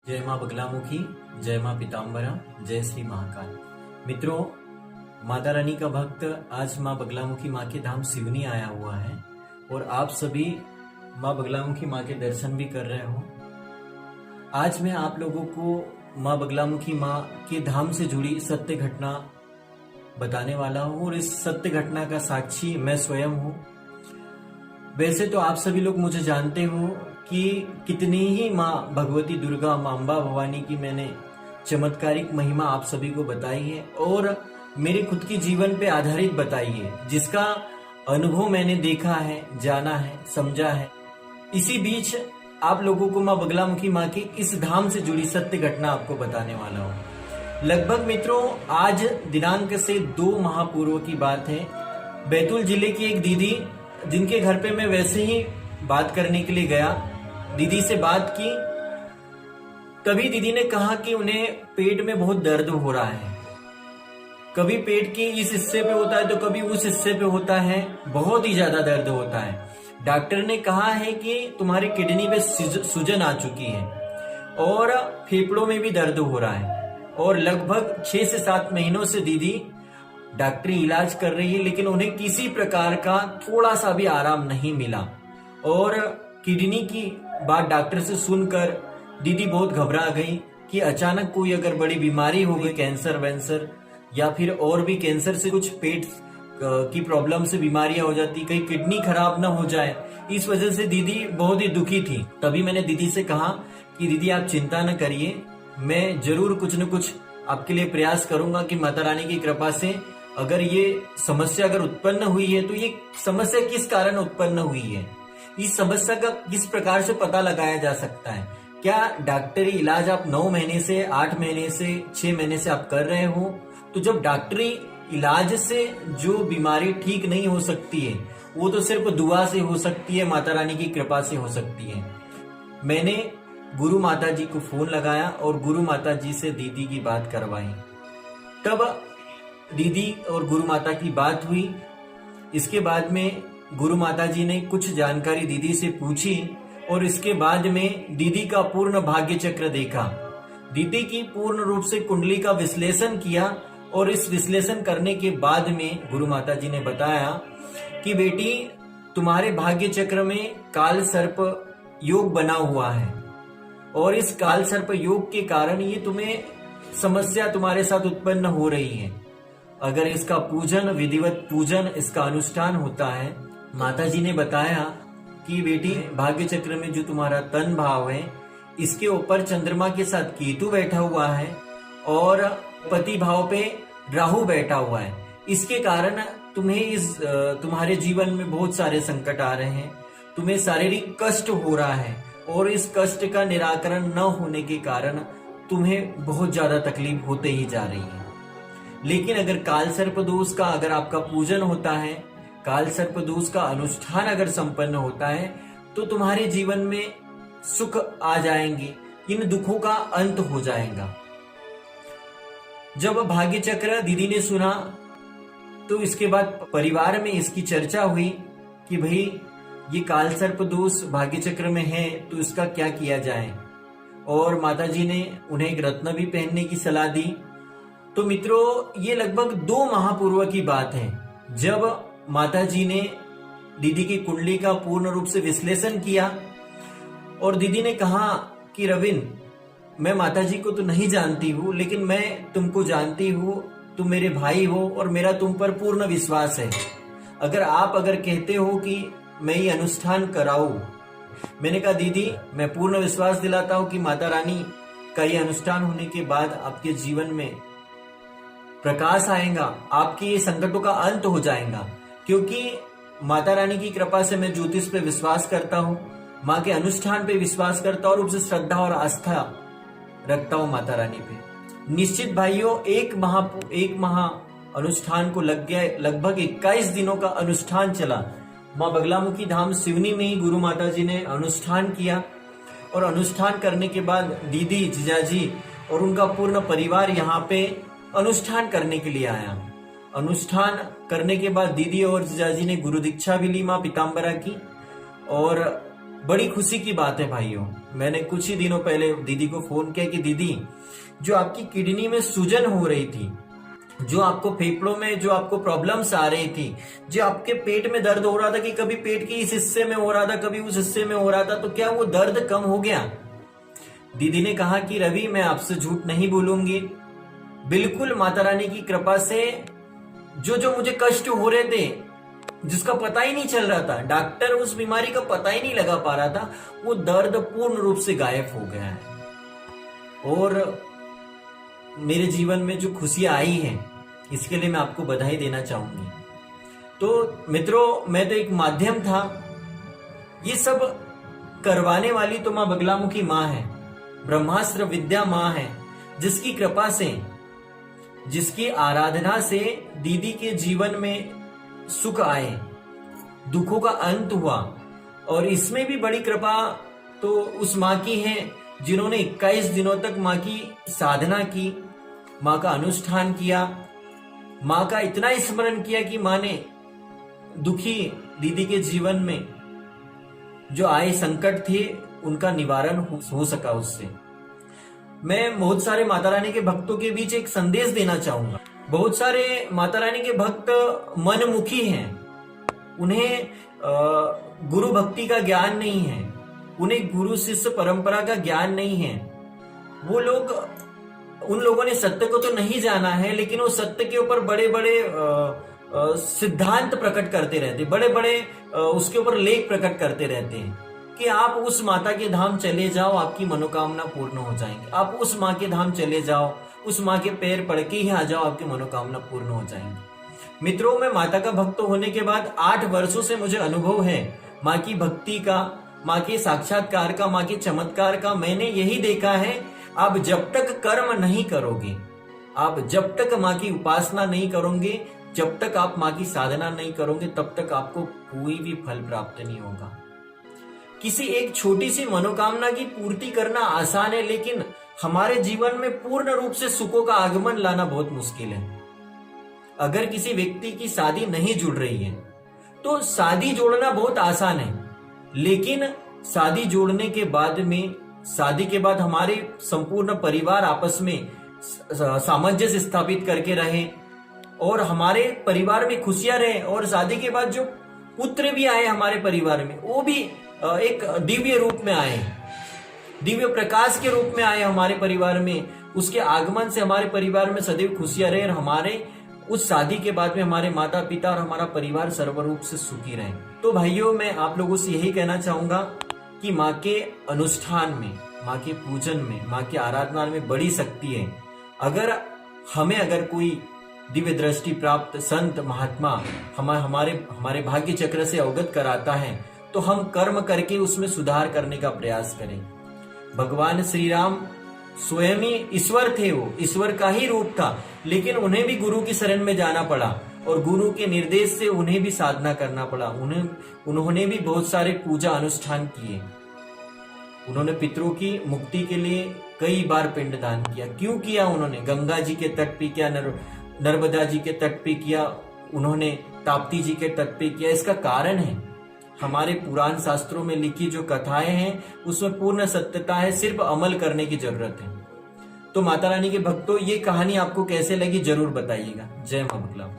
जय माँ बगलामुखी, जय माँ पीताम्बरा, जय श्री महाकाल। मित्रों, माता रानी का भक्त आज माँ बगलामुखी माँ के धाम सिवनी आया हुआ है और आप सभी माँ बगलामुखी माँ के दर्शन भी कर रहे हो। आज मैं आप लोगों को माँ बगलामुखी माँ के धाम से जुड़ी सत्य घटना बताने वाला हूँ और इस सत्य घटना का साक्षी मैं स्वयं हूँ। वैसे तो आप सभी लोग मुझे जानते हो कि कितनी ही माँ भगवती दुर्गा, माँ अम्बा भवानी की मैंने चमत्कारिक महिमा आप सभी को बताई है और मेरे खुद की जीवन पे आधारित बताई है, जिसका अनुभव मैंने देखा है, जाना है, समझा है। इसी बीच आप लोगों को माँ बगलामुखी माँ की इस धाम से जुड़ी सत्य घटना आपको बताने वाला हूँ। लगभग मित्रों आज दिनांक से 2 माह पूर्व की बात है। बैतूल जिले की एक दीदी, जिनके घर पे मैं वैसे ही बात करने के लिए गया, दीदी से बात की। तभी दीदी ने कहा कि उन्हें पेट में बहुत दर्द हो रहा है। कभी पेट के इस हिस्से पे होता है तो कभी उस हिस्से पे होता है, बहुत ही ज्यादा दर्द होता है। डॉक्टर ने कहा है कि तुम्हारी किडनी में सूजन आ चुकी है और फेफड़ों में भी दर्द हो रहा है और लगभग 6 से 7 महीनों से दीदी डॉक्टरी इलाज कर रही है, लेकिन उन्हें किसी प्रकार का थोड़ा सा भी आराम नहीं मिला। और किडनी की बात डॉक्टर से सुनकर दीदी बहुत घबरा गई कि अचानक कोई अगर बड़ी बीमारी हो गई, कैंसर वैंसर या फिर और भी कैंसर से कुछ पेट की प्रॉब्लम से बीमारियां हो जाती, कहीं किडनी खराब ना हो जाए। इस वजह से दीदी बहुत ही दुखी थी। तभी मैंने दीदी से कहा कि दीदी आप चिंता न करिए, मैं जरूर कुछ न कुछ आपके लिए प्रयास करूंगा कि माता रानी की कृपा से अगर ये समस्या अगर उत्पन्न हुई है तो ये समस्या किस कारण उत्पन्न हुई है, इस समस्या का किस प्रकार से पता लगाया जा सकता है। क्या डॉक्टरी इलाज आप 9 महीने से, 8 महीने से, 6 महीने से आप कर रहे हो, तो जब डॉक्टरी इलाज से जो बीमारी ठीक नहीं हो सकती है वो तो सिर्फ दुआ से हो सकती है, माता रानी की कृपा से हो सकती है। मैंने गुरु माता जी को फोन लगाया और गुरु माता जी से दीदी की बात करवाई। तब दीदी और गुरु माता की बात हुई। इसके बाद में गुरु माता जी ने कुछ जानकारी दीदी से पूछी और इसके बाद में दीदी का पूर्ण भाग्य चक्र देखा। दीदी की पूर्ण रूप से कुंडली का विश्लेषण किया और इस विश्लेषण करने के बाद में गुरु माता जी ने बताया कि बेटी, तुम्हारे भाग्य चक्र में काल सर्प योग बना हुआ है और इस काल सर्प योग के कारण ये तुम्हें समस्या तुम्हारे साथ उत्पन्न हो रही है। अगर इसका पूजन, विधिवत पूजन, इसका अनुष्ठान होता है। माता जी ने बताया कि बेटी, भाग्य चक्र में जो तुम्हारा तन भाव है, इसके ऊपर चंद्रमा के साथ केतु बैठा हुआ है और पति भाव पे राहु बैठा हुआ है। इसके कारण तुम्हारे जीवन में बहुत सारे संकट आ रहे हैं, तुम्हें शारीरिक कष्ट हो रहा है और इस कष्ट का निराकरण न होने के कारण तुम्हें बहुत ज्यादा तकलीफ होते ही जा रही है। लेकिन अगर काल सर्प दोष का अगर आपका पूजन होता है, काल सर्प दोष का अनुष्ठान अगर संपन्न होता है, तो तुम्हारे जीवन में सुख आ जाएंगे, इन दुखों का अंत हो जाएगा। जब भाग्य चक्र दीदी ने सुना तो इसके बाद परिवार में इसकी चर्चा हुई कि भाई ये काल सर्प दोष भाग्य चक्र में है तो इसका क्या किया जाए। और माता जी ने उन्हें एक रत्न भी पहनने की सलाह दी। तो मित्रों, ये लगभग 2 माह पूर्व की बात है जब माता जी ने दीदी की कुंडली का पूर्ण रूप से विश्लेषण किया और दीदी ने कहा कि रविन, मैं माता जी को तो नहीं जानती हूँ, लेकिन मैं तुमको जानती हूँ, तुम मेरे भाई हो और मेरा तुम पर पूर्ण विश्वास है। अगर आप कहते हो कि मैं ये अनुष्ठान कराऊं। मैंने कहा दीदी, मैं पूर्ण विश्वास दिलाता हूँ कि माता रानी का ये अनुष्ठान होने के बाद आपके जीवन में प्रकाश आएगा, आपके ये संकटों का अंत हो जाएगा। क्योंकि माता रानी की कृपा से मैं ज्योतिष पे विश्वास करता हूँ, माँ के अनुष्ठान पे विश्वास करता हूँ और उससे श्रद्धा और आस्था रखता हूँ माता रानी पे। निश्चित भाइयों, एक माह अनुष्ठान को लग गया। लगभग 21 दिनों का अनुष्ठान चला। माँ बगलामुखी धाम सिवनी में ही गुरु माता जी ने अनुष्ठान किया और अनुष्ठान करने के बाद दीदी, जीजाजी और उनका पूर्ण परिवार यहाँ पे अनुष्ठान करने के लिए आया। अनुष्ठान करने के बाद दीदी और जीजाजी ने गुरु दीक्षा भी ली माँ पीताम्बरा की और बड़ी खुशी की बात है भाइयों। मैंने कुछ ही दिनों पहले दीदी को फोन किया कि दीदी, जो आपकी किडनी में सूजन हो रही थी, जो आपको फेफड़ों में जो आपको प्रॉब्लम्स आ रही थी, जो आपके पेट में दर्द हो रहा था कि कभी पेट के इस हिस्से में हो रहा था, कभी उस हिस्से में हो रहा था, तो क्या वो दर्द कम हो गया? दीदी ने कहा कि रवि, मैं आपसे झूठ नहीं बोलूंगी, बिल्कुल माता रानी की कृपा से जो जो मुझे कष्ट हो रहे थे, जिसका पता ही नहीं चल रहा था, डॉक्टर उस बीमारी का पता ही नहीं लगा पा रहा था, वो दर्द पूर्ण रूप से गायब हो गया है। और मेरे जीवन में जो खुशियां आई हैं, इसके लिए मैं आपको बधाई देना चाहूंगी। तो मित्रों, मैं तो एक माध्यम था, ये सब करवाने वाली तो मां बगलामुखी मां है, ब्रह्मास्त्र विद्या मां है, जिसकी कृपा से, जिसकी आराधना से दीदी के जीवन में सुख आए, दुखों का अंत हुआ। और इसमें भी बड़ी कृपा तो उस मां की है जिन्होंने 21 दिनों तक मां की साधना की, मां का अनुष्ठान किया, मां का इतना स्मरण किया कि मां ने दुखी दीदी के जीवन में जो आए संकट थे, उनका निवारण हो सका उससे। मैं बहुत सारे माता रानी के भक्तों के बीच एक संदेश देना चाहूंगा। बहुत सारे माता रानी के भक्त मनमुखी हैं, उन्हें गुरु भक्ति का ज्ञान नहीं है, उन्हें गुरु शिष्य परंपरा का ज्ञान नहीं है। वो लोग, उन लोगों ने सत्य को तो नहीं जाना है, लेकिन वो सत्य के ऊपर बड़े बड़े सिद्धांत प्रकट करते रहते, बड़े बड़े उसके ऊपर लेख प्रकट करते रहते हैं कि आप उस माता के धाम चले जाओ, आपकी मनोकामना पूर्ण हो जाएंगे। आप उस माँ के धाम चले जाओ, उस माँ के पैर पड़ के ही आ जाओ, आपकी मनोकामना पूर्ण हो जाएंगी। मित्रों, मैं माता का भक्त होने के बाद 8 वर्षों से मुझे अनुभव है माँ की भक्ति का, माँ के साक्षात्कार का, माँ के चमत्कार का। मैंने यही देखा है, आप जब तक कर्म नहीं करोगे, आप जब तक माँ की उपासना नहीं करोगे, जब तक आप माँ की साधना नहीं करोगे, तब तक आपको कोई भी फल प्राप्त नहीं होगा। किसी एक छोटी सी मनोकामना की पूर्ति करना आसान है, लेकिन हमारे जीवन में पूर्ण रूप से सुखों का आगमन लाना बहुत मुश्किल है। अगर किसी व्यक्ति की शादी नहीं जुड़ रही है तो शादी जोड़ना बहुत आसान है, लेकिन शादी जोड़ने के बाद में, शादी के बाद हमारे संपूर्ण परिवार आपस में सामंजस्य स्थापित करके रहे और हमारे परिवार में खुशियां रहे, और शादी के बाद जो पुत्र भी आए हमारे परिवार में, वो भी एक दिव्य रूप में आए, दिव्य प्रकाश के रूप में आए हमारे परिवार में। उसके आगमन से हमारे परिवार में सदैव खुशियां रहे और हमारे उस शादी के बाद में हमारे माता पिता और हमारा परिवार सर्वरूप से सुखी रहे। तो भाइयों, मैं आप लोगों से यही कहना चाहूंगा कि माँ के अनुष्ठान में, माँ के पूजन में, माँ के आराधना में बड़ी शक्ति है। अगर कोई दिव्य दृष्टि प्राप्त संत महात्मा हमारे भाग्य चक्र से अवगत कराता है, तो हम कर्म करके उसमें सुधार करने का प्रयास करें। भगवान श्री राम स्वयं ही ईश्वर थे, वो ईश्वर का ही रूप था, लेकिन उन्हें भी गुरु की शरण में जाना पड़ा और गुरु के निर्देश से उन्हें भी साधना करना पड़ा। उन्होंने भी बहुत सारे पूजा अनुष्ठान किए। उन्होंने पितरों की मुक्ति के लिए कई बार पिंडदान किया। क्यों किया उन्होंने? गंगा जी के तट पे किया, नर्मदा जी के तट पे किया, उन्होंने ताप्ती जी के तट पे किया। इसका कारण है, हमारे पुराण शास्त्रों में लिखी जो कथाएं हैं उसमें पूर्ण सत्यता है, सिर्फ अमल करने की जरूरत है। तो माता रानी के भक्तों, ये कहानी आपको कैसे लगी जरूर बताइएगा। जय मां बगला।